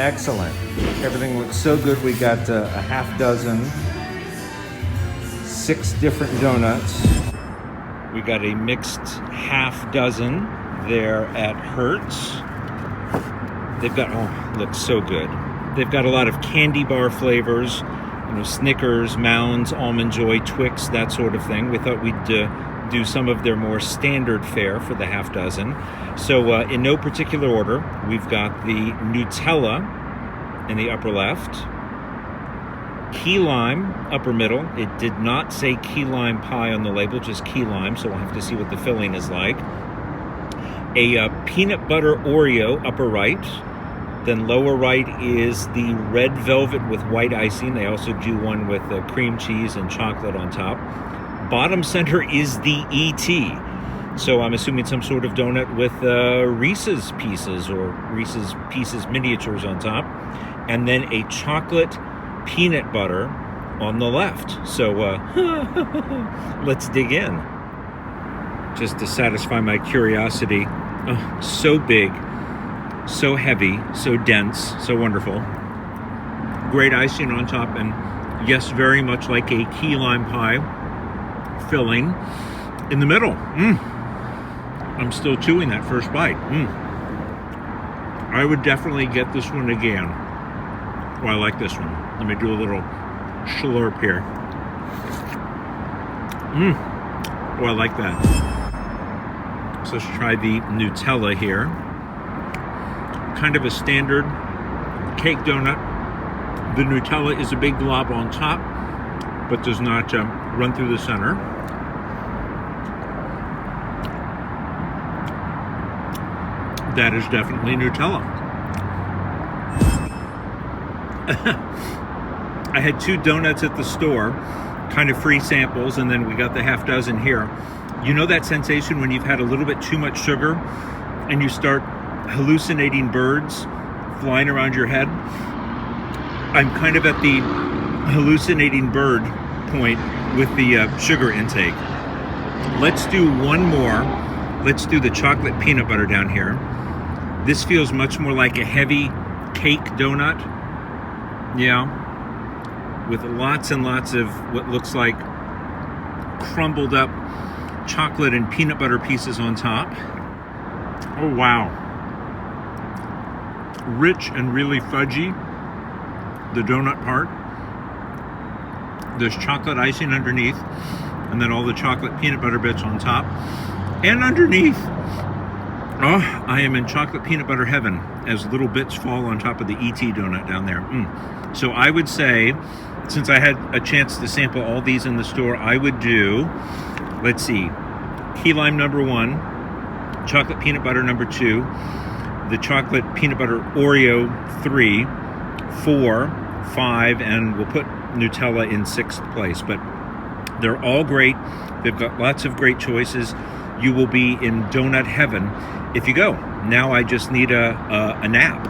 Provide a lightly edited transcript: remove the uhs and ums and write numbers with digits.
excellent. Everything looks so good. We got a half dozen, 6 different donuts. We got a mixed half dozen there at Hertz. They've got, oh, looks so good. They've got a lot of candy bar flavors, you know, Snickers, Mounds, Almond Joy, Twix, that sort of thing. We thought we'd do some of their more standard fare for the half dozen. So in no particular order, we've got the Nutella in the upper left, key lime upper middle. It did not say key lime pie on the label, just key lime, so we'll have to see what the filling is like. A peanut butter Oreo upper right. Then lower right is the red velvet with white icing. They also do one with cream cheese and chocolate on top. Bottom center is the ET. So I'm assuming some sort of donut with Reese's Pieces or Reese's Pieces miniatures on top. And then a chocolate peanut butter on the left. So let's dig in. Just to satisfy my curiosity. Oh, so big, so heavy, so dense, so wonderful. Great icing on top, and yes, very much like a key lime pie filling in the middle. I'm still chewing that first bite. I would definitely get this one again. Oh, I like this one. Let me do a little slurp here. Oh, I like that. So let's try the Nutella here. Kind of a standard cake donut. The Nutella is a big glob on top, but does not run through the center. That is definitely Nutella. I had 2 donuts at the store, kind of free samples, and then we got the half dozen here. You know that sensation when you've had a little bit too much sugar and you start hallucinating birds flying around your head? I'm kind of at the hallucinating bird point with the sugar intake. Let's do one more. Let's do the chocolate peanut butter down here. This feels much more like a heavy cake donut. Yeah. With lots and lots of what looks like crumbled up chocolate and peanut butter pieces on top. Oh, wow. Rich and really fudgy, the donut part. There's chocolate icing underneath, and then all the chocolate peanut butter bits on top. And underneath, oh, I am in chocolate peanut butter heaven as little bits fall on top of the ET donut down there. So I would say, since I had a chance to sample all these in the store, I would do, let's see, key lime number 1, chocolate peanut butter number 2, the chocolate peanut butter Oreo 3, 4, 5, and we'll put Nutella in 6th place. But they're all great. They've got lots of great choices. You will be in donut heaven if you go. Now I just need a nap.